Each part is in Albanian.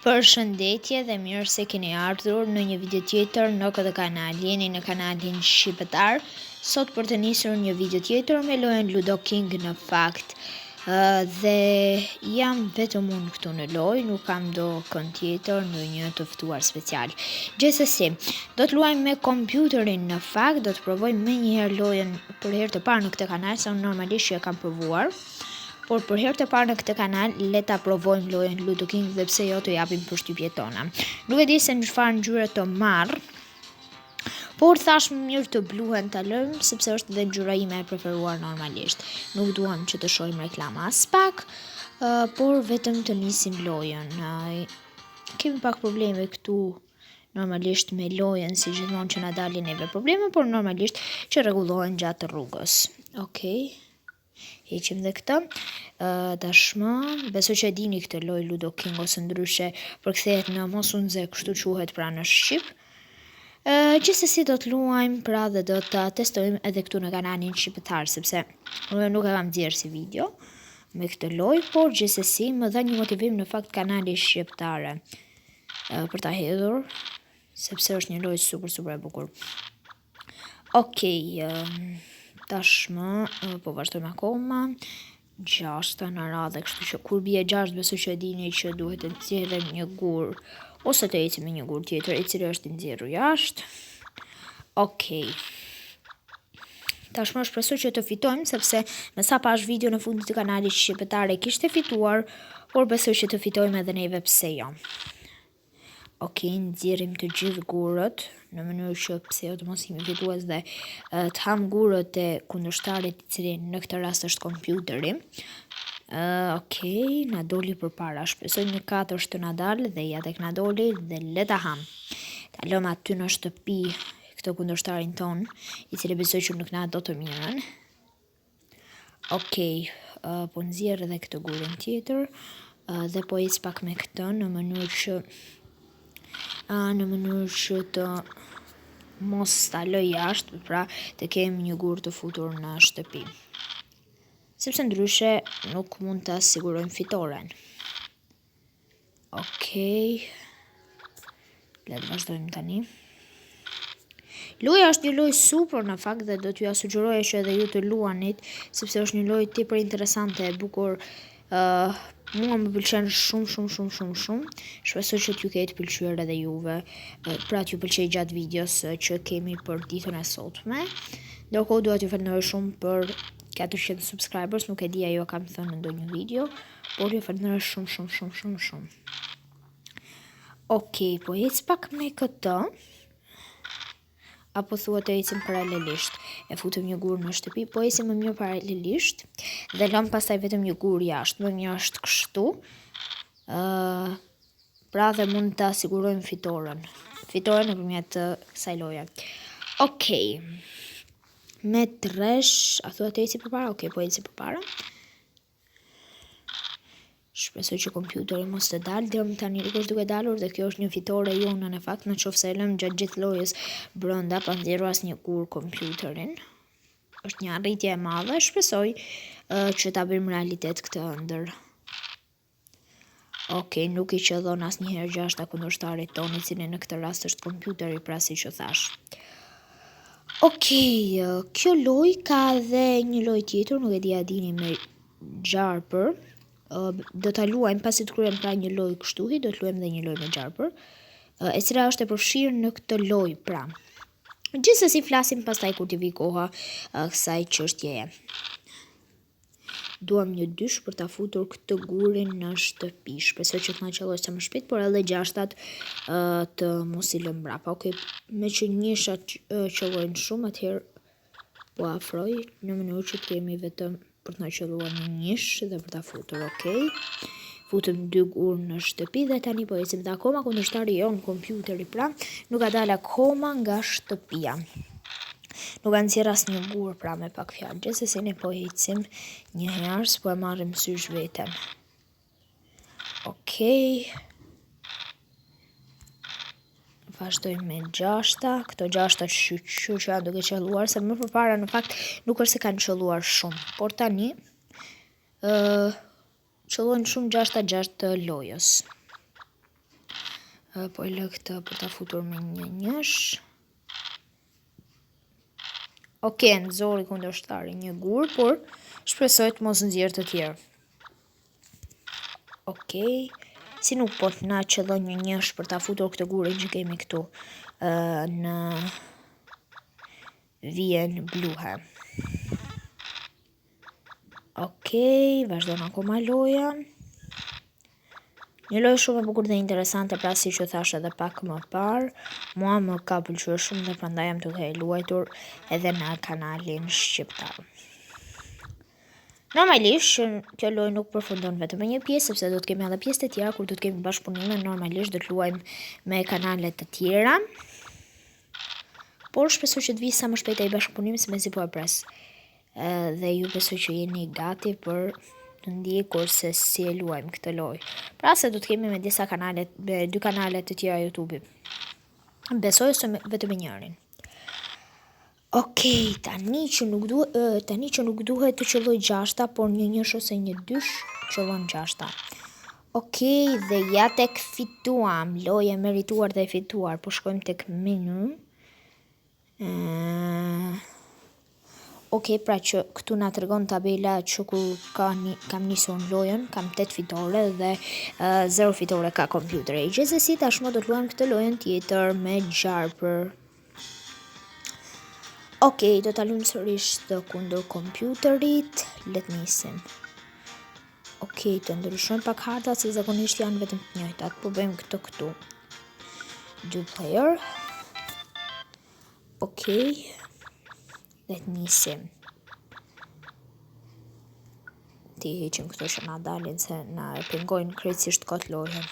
Përshëndetje dhe mirë se keni ardhur në një video tjetër në këtë kanal. Jeni në kanalin shqiptar. Sot për të nisur një video tjetër me lojën Ludo King në fakt. Dhe jam vetëm unë këtu në lojë, nuk kam do kënd tjetër në një të ftuar special. Gjithsesi, do të luajmë me kompjuterin në fakt, do të provojmë me njëherë lojën për herë të parë në këtë kanal, se unë normalisht që e kam provuar. Por për herë të parë në këtë kanal, le ta provojmë lojën Ludo King dhe pse jo të japim përshtypjet tona. Nuk e di se në çfarë ngjyre të marr, por thash më mirë të bluhen ta lëm, sepse është dhe ngjyra ime e preferuar normalisht. Nuk duam që të shohim reklama as pak, por vetëm të nisim lojën. Kemi pak probleme këtu normalisht me lojën, si gjithmonë që na dalin neve probleme, por normalisht që rregullohen gjatë rrugës. Okej. Heqim dhe këtë. Tashmë, besoj që e dini këtë lojë Ludo King, ose ndryshe përkthehet në mos u nxe, kështu quhet pra në shqip. Gjithsesi do të luajmë pra dhe do ta testojmë edhe këtu në kanalin shqiptar, sepse unë nuk e kam nxjerr si video me këtë lojë, por gjithsesi më dha një motivim në fakt kanali shqiptare për ta hedhur, sepse është një lojë super e bukur. Okej. Tashmë po vazhdojmë akoma. 6 në radhë, kështu që kur bie 6 besoj që e dini që duhet të nxjerrim një gur ose të ecim me një gur tjetër i cili është i nxjerrur jashtë. Okej. Tashmë shpresoj që të fitojmë, sepse me sa pash video në fundit të kanalit shqiptar e kishte fituar, por besoj që të fitojmë edhe neve, pse jo. Okej, nxjerrim të gjithë gurët në mënyrë që pse jo të mos jemi fitues dhe të ham gurët e kundërshtarit, i cili në këtë rast është kompjuteri. Okej, na doli përpara. Shpresoj një 4 të na dalë dhe ja tek na doli dhe le ta ham. Ta lëm aty në shtëpi këtë kundërshtarin ton, i cili besoj që nuk na do të mirën. Okej, po nxjerr edhe këtë gurin tjetër dhe po ec pak me këtë në mënyrë që të mos ta lë jashtë, pra të kemi një gur të futur në shtëpi. Sepse ndryshe nuk mund të sigurojmë fitoren. Okej. Le të vazhdojmë tani. Loja është një lojë super në fakt dhe do t'ju sugjeroja që edhe ju të luanit, sepse është një lojë tepër interesante e bukur. Mua më pëlqen shumë. Shpresoj që t'ju ketë pëlqyer edhe juve. Pra t'ju pëlqej gjatë videos që kemi për ditën e sotme. Ndërkohë dua t'ju falenderoj shumë për 400 subscribers, nuk e di ajo kam thënë në ndonjë video, por ju falenderoj shumë. Okej, po ec pak me këtë. Apo thua të ecim paralelisht. E futëm një gur në shtëpi, po ecim më mirë paralelisht dhe lëm pastaj vetëm një gur jashtë. Më mirë është kështu. Pra dhe mund ta sigurojmë fitoren nëpërmjet kësaj loje. Okej. Me tresh, a thua të eci përpara? Okej, po eci përpara. Shpresoj që kompjuteri mos të dalë, deri tani nuk është duke dalur dhe kjo është një fitore jone në fakt, në qoftë se e lëm gjatë gjithë lojës brenda pa nxjerrur asnjë gur kompjuterin. Është një arritje e madhe, shpresoj që ta bëjmë realitet këtë ëndër. Okej, nuk i qëllon asnjëherë gjashta kundërshtarit ton, i cili në këtë rast është kompjuteri, pra siç u thash. Okej, kjo lojë ka edhe një lojë tjetër, nuk e di a dini, me Jarper. Do ta luajmë pasi të kryejmë pra një lojë kështu, do të luajmë edhe një lojë me Jarper, e cila është e përfshirë në këtë lojë pra. Gjithsesi flasim pastaj kur t'i vi koha kësaj çështjeje. Duam një dysh për ta futur këtë gurin në shtëpi. Shpresoj që të na qelloj sa më shpejt, por edhe gjashtat të mos i lëm mbrapa. Okej, me që njëshat qellojnë shumë, atëherë po afroj në mënyrë që të kemi vetëm për të na qelluar një njësh dhe për ta futur. Okej. Futëm 2 gur në shtëpi dhe tani po ecim dhe akoma kundërshtari jon kompjuteri pra nuk ka dalë akoma nga shtëpia. Nuk ka nxjerr asnjë gur pra, me pak fjalë. Gjithsesi ne po ecim një herë, s'po e marrim sysh veten. Okej. Vazhdojmë me 6-ta. Këto 6-ta që janë duke qelluar, se më përpara në fakt nuk është se kanë qelluar shumë, por tani qellojnë shumë 6-ta 6 të lojës. Po e lë këtë për ta futur me një njësh. Okej, nxori kundërshtari një gur, por shpresoj të mos nxjerrë të tjerë. Okej, si nuk po të na qëllon një njësh për ta futur këtë gurin që kemi këtu në vjen bluhe. Okej, vazhdon akoma loja. Një lojë shumë e bukur dhe interesante, pra si që thash edhe pak më parë, mua më ka pëlqyer shumë dhe prandaj jam duke e luajtur edhe në kanalin shqiptar. Normalisht kjo lojë nuk përfundon vetëm me një pjesë, sepse do të kemi edhe pjesë të tjera kur do të kemi bashkëpunime, normalisht do të luajmë me kanale të tjera. Por shpresoj që të vi sa më shpejt ai bashkëpunimi, sepse po e pres. Dhe ju besoj që jeni gati për të ndjekur se si e luajmë këtë lojë. Pra se do të kemi me disa kanale, me 2 kanale të tjera YouTube. Besoj se vetëm njërin. Okej, tani që nuk duhet të qëlloj 6, por një njësh ose një 2 qëllon 6. Okej, dhe ja tek fituam, lojë e merituar dhe e fituar, po shkojmë tek menu. Okej, pra që këtu na tregon tabela që kur kam nisur në lojën, kam 8 fitore dhe 0 fitore ka kompjuteri. Gjithsesi tashmë do të luajmë këtë lojën tjetër me gjarpër. Okej, do ta luajmë sërish të kundër kompjuterit. Le të nisim. Okej, të ndryshojmë pak hartat se zakonisht janë vetëm të njëjtat. Po bëjmë këtë këtu. 2 player. Okej. Dhe të nisim. Ti heqim këto që na dalin se na pengojnë krejtësisht kot lojën.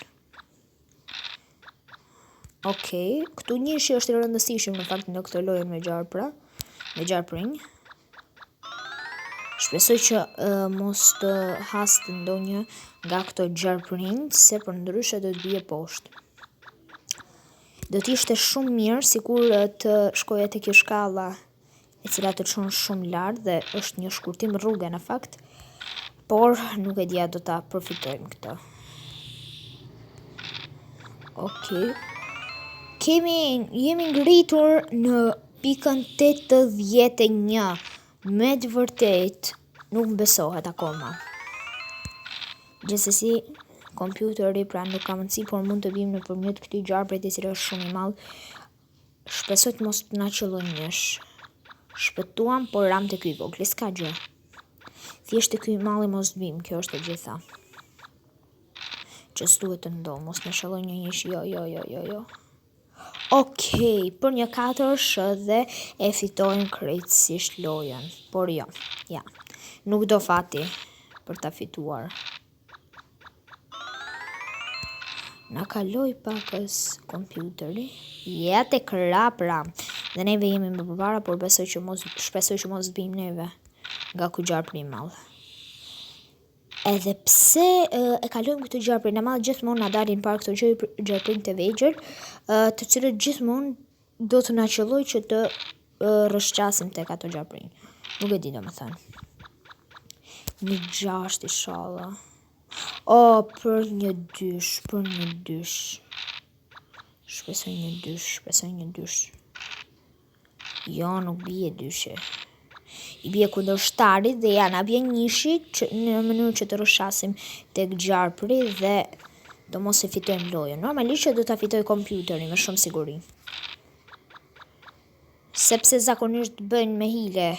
Okej, këtu njëshi është i rëndësishëm në fakt në këtë lojën me gjarpring. Shpresoj që mos të hast ndonjë nga këto gjarpring, se për ndryshe do të bie poshtë. Do t'ishte shumë mirë sikur të shkoja tek kjo shkalla e cila të çon shumë lart dhe është një shkurtim rruge në fakt, por nuk e dia do ta përfitojmë këtë. Okej. Jemi ngritur në pikën 81. Me të vërtet nuk besohet akoma. Gjithsesi, kompjuteri pra nuk ka mundësi, por mund të vim nëpërmjet këtij gjarprit i cili është shumë i madh. Shpresoj të mos na qëllojë njësh. Shpëtuam, por ram të ky vogël, s'ka gjë. Thjesht të ky malli mos vim, kjo është e gjitha. Që s'duhet të ndodh, mos na shëlloj një njësh, jo. Okej, për një 4 dhe e fitojmë krejtësisht lojën, por jo, ja, nuk do fati për ta fituar. Na kaloi pakës kompjuteri, ja tek rapra. Dhe neve jemi më përpara, por shpresoj që mos bim neve nga ky gjarpri i madh. Edhe pse e kalojmë këtë gjarprin e madh, gjithmonë na dalin para këto gjarprin të vegjël, të cilët gjithmonë do të na qelloj që të rrëshqasim tek ato gjarprin. Nuk e di domethënë. Një 6 inshallah. Për një 2. Shpresoj një 2. Jo, nuk bie 2. I bie kundërshtarit dhe ja na bie njëshi në mënyrë që të rrëshqasim tek gjarpri dhe do mos e fitojmë lojën. Normalisht që do ta fitoj kompjuteri me shumë siguri. Sepse zakonisht bëjnë me hile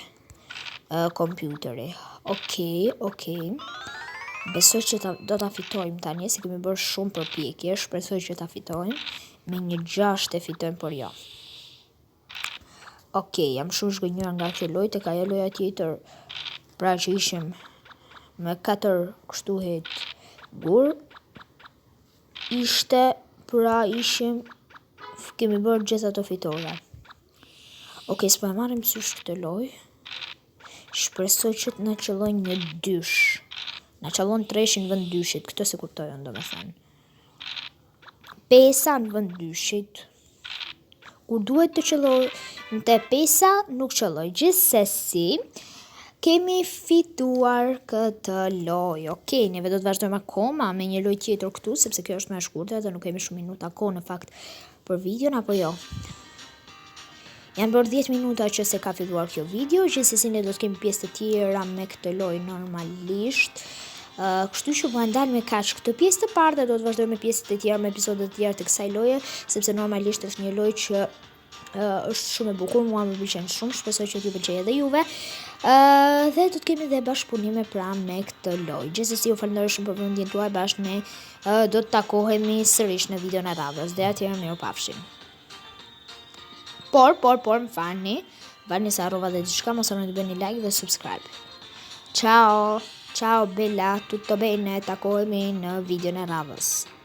kompjuteri. Okej. Besoj që do ta fitojmë tani, se kemi bërë shumë përpjekje, shpresoj që ta fitojmë. Me një 6 e fitojmë, por jo. Okej, jam shumë zgënjur nga kjo lojë, tek ajo loja tjetër, pra që ishim me 4 kështu het gur, kemi bërë gjithë ato fitore. Okej, s'po e marrim sysh këtë lojë. Shpresoj që të na qelloj një 2. Na qellon 3 në vend 2, këtë se kuptojnë domethënë. 5 në vend 2. Kur duhet të qelloj në te 5, nuk qelloj. Gjithsesi, kemi fituar këtë lojë. Okej, neve do të vazhdojmë akoma me një lojë tjetër këtu, sepse kjo është më e shkurtër dhe nuk kemi shumë minuta kohë në fakt për videon, apo jo. Janë bërë 10 minuta që se ka filluar kjo video, gjithsesi ne do të kemi pjesë të tjera me këtë lojë normalisht. Kështu që po ndal me kaq këtë pjesë të parë dhe do të vazhdojmë me pjesët e tjera, me episodet e tjera të kësaj loje, sepse normalisht është një lojë që është shumë e bukur, mua më pëlqen shumë, shpresoj që t'ju pëlqejë edhe juve. Dhe do të kemi dhe bashkëpunime pra me këtë lojë. Gjithsesi ju falenderoj shumë për vëmendjen tuaj, bashkë ne do të takohemi sërish në videon e radhës. Dhe atëherë mirupafshim. Por, më falni se harrova dhe diçka, mos harroni të bëni like dhe subscribe. Ciao, ciao bella, tutto bene, takohemi në videon e radhës.